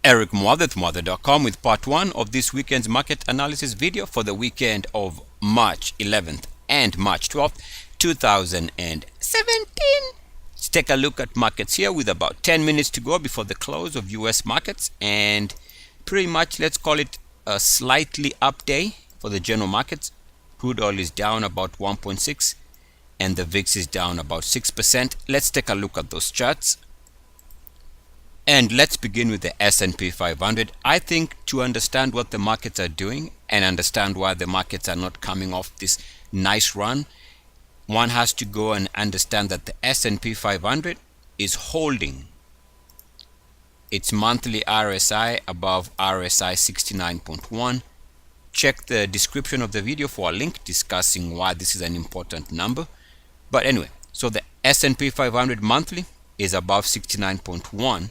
Eric Muathe, Muathe.com, with part 1 of this weekend's market analysis video for the weekend of March 11th and March 12th, 2017. Let's take a look at markets here with about 10 minutes to go before the close of US markets, and pretty much let's call it a slightly up day for the general markets. Crude oil is down about 1.6 and the VIX is down about 6%. Let's take a look at those charts. And let's begin with the S&P 500. I think to understand what the markets are doing and understand why the markets are not coming off this nice run, one has to go and understand that the S&P 500 is holding its monthly RSI above RSI 69.1. Check the description of the video for a link discussing why this is an important number. But anyway, so the S&P 500 monthly is above 69.1.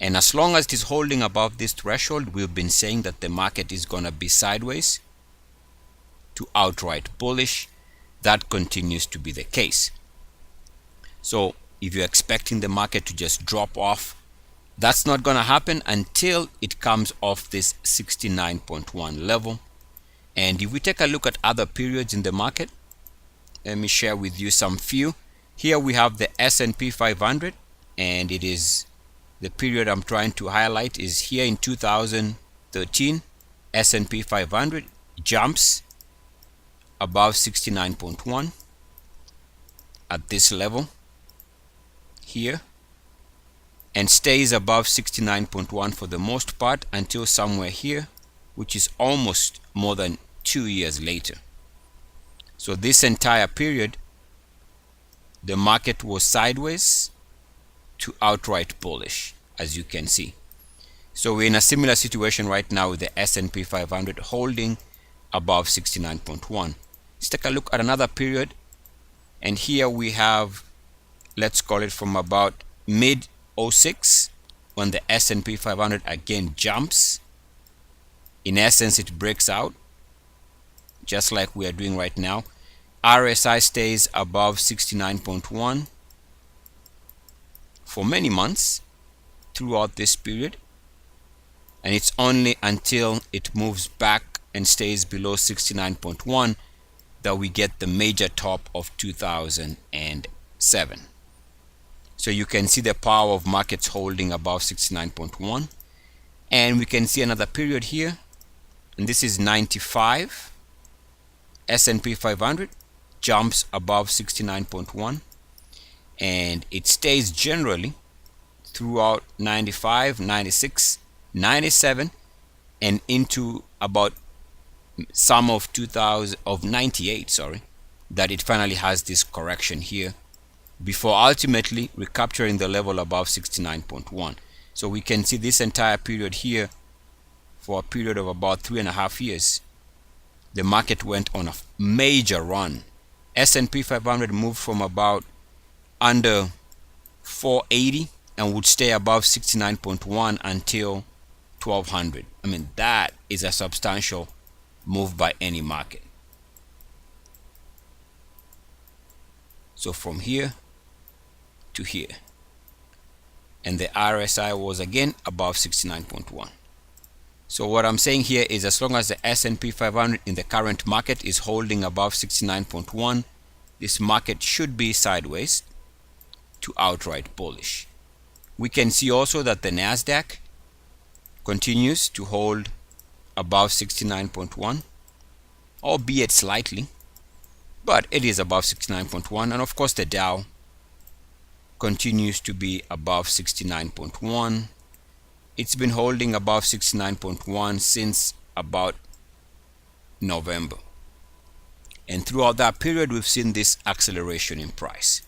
And as long as it is holding above this threshold, we've been saying that the market is going to be sideways to outright bullish. That continues to be the case. So if you're expecting the market to just drop off, that's not going to happen until it comes off this 69.1 level. And if we take a look at other periods in the market, let me share with you some few. Here we have the S&P 500, and it is the period I'm trying to highlight is here in 2013. S&P 500 jumps above 69.1 at this level here and stays above 69.1 for the most part until somewhere here, which is almost more than 2 years later. So this entire period the market was sideways to outright bullish, as you can see. So we're in a similar situation right now with the S&P 500 holding above 69.1. Let's take a look at another period, and here we have, let's call it from about mid 06, when the S&P 500 again jumps. In essence, it breaks out just like we are doing right now. RSI stays above 69.1 for many months throughout this period, and it's only until it moves back and stays below 69.1 that we get the major top of 2007. So you can see the power of markets holding above 69.1, and we can see another period here, and this is 95. S&P 500 jumps above 69.1, and it stays generally throughout 95, 96, 97, and into about some of 98, that it finally has this correction here before ultimately recapturing the level above 69.1. So we can see this entire period here, for a period of about 3.5 years, the market went on a major run. S&P 500 moved from about under 480 and would stay above 69.1 until 1200. I mean, that is a substantial move by any market. So from here to here, and the RSI was again above 69.1. So what I'm saying here is, as long as the S&P 500 in the current market is holding above 69.1, this market should be sideways to outright bullish. We can see also that the Nasdaq continues to hold above 69.1, albeit slightly, but it is above 69.1. And of course the Dow continues to be above 69.1. It's been holding above 69.1 since about November. And throughout that period, we've seen this acceleration in price.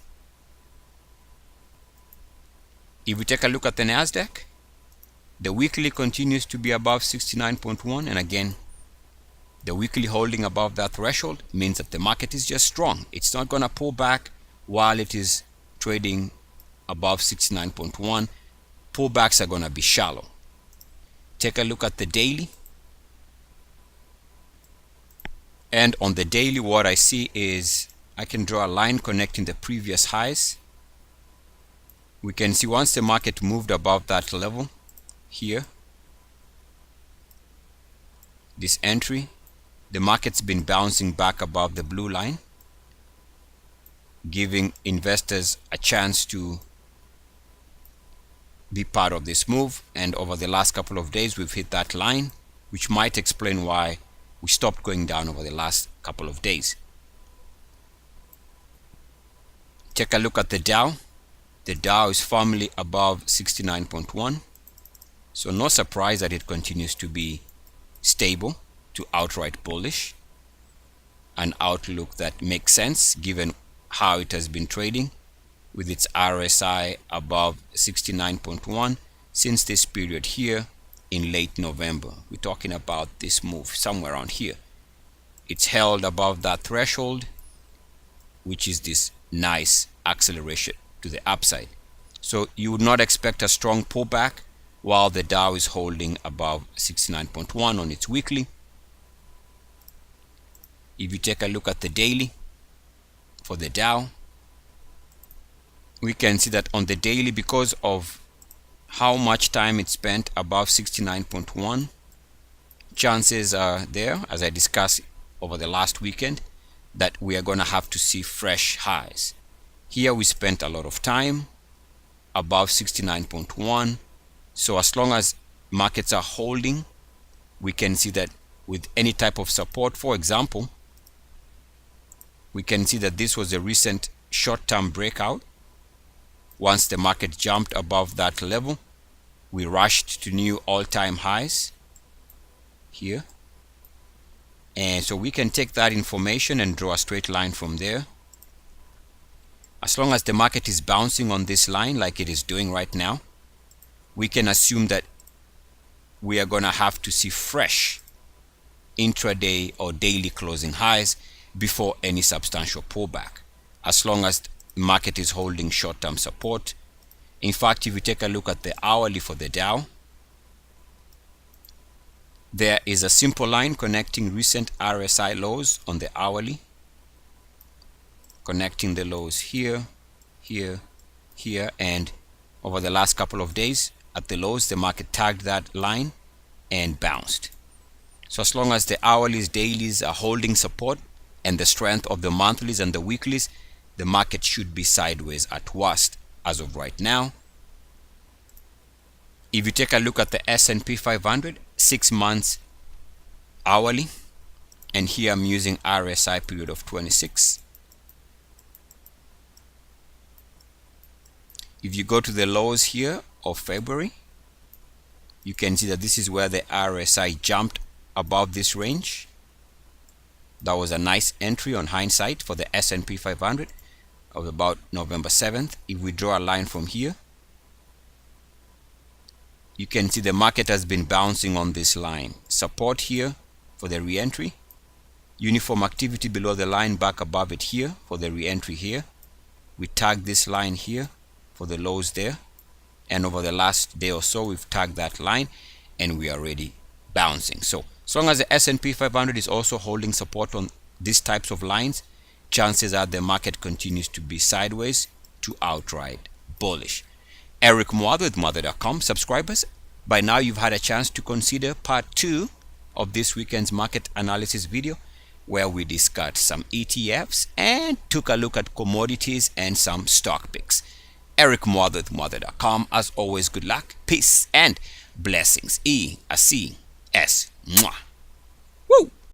If we take a look at the Nasdaq, the weekly continues to be above 69.1. And again, the weekly holding above that threshold means that the market is just strong. It's not going to pull back while it is trading above 69.1. Pullbacks are going to be shallow. Take a look at the daily. And on the daily, what I see is I can draw a line connecting the previous highs. We can see once the market moved above that level here, this entry. The market's been bouncing back above the blue line, giving investors a chance to be part of this move. And over the last couple of days, we've hit that line, which might explain why we stopped going down over the last couple of days. Take a look at the Dow. The Dow is firmly above 69.1. So no surprise that it continues to be stable to outright bullish. An outlook that makes sense given how it has been trading with its RSI above 69.1 since this period here in late November. We're talking about this move somewhere around here. It's held above that threshold, which is this nice acceleration to the upside. So you would not expect a strong pullback while the Dow is holding above 69.1 on its weekly. If you take a look at the daily for the Dow, we can see that on the daily, because of how much time it spent above 69.1, chances are there, as I discussed over the last weekend, that we are going to have to see fresh highs. Here we spent a lot of time above 69.1. So as long as markets are holding, we can see that with any type of support, for example, we can see that this was a recent short-term breakout. Once the market jumped above that level, we rushed to new all-time highs here. And so we can take that information and draw a straight line from there. As long as the market is bouncing on this line like it is doing right now, we can assume that we are going to have to see fresh intraday or daily closing highs before any substantial pullback, as long as the market is holding short-term support. In fact, if you take a look at the hourly for the Dow, there is a simple line connecting recent RSI lows on the hourly, connecting the lows here, here, here, and over the last couple of days at the lows, the market tagged that line and bounced. So as long as the hourlies, dailies are holding support and the strength of the monthlies and the weeklies, the market should be sideways at worst as of right now. If you take a look at the S&P 500, 6 months hourly, and here I'm using RSI period of 26. If you go to the lows here of February, you can see that this is where the RSI jumped above this range. That was a nice entry on hindsight for the S&P 500 of about November 7th. If we draw a line from here, you can see the market has been bouncing on this line. Support here for the re-entry. Uniform activity below the line, back above it here for the re-entry here. We tagged this line here for the lows there. And over the last day or so, we've tagged that line and we are already bouncing. So as long as the S&P 500 is also holding support on these types of lines, chances are the market continues to be sideways to outright bullish. Eric Muathe with Muathe.com. Subscribers, by now you've had a chance to consider part 2 of this weekend's market analysis video, where we discussed some ETFs and took a look at commodities and some stock picks. Eric Muathe with Muathe.com. As always, good luck, peace, and blessings. E-A-C-S. Mwah. Woo!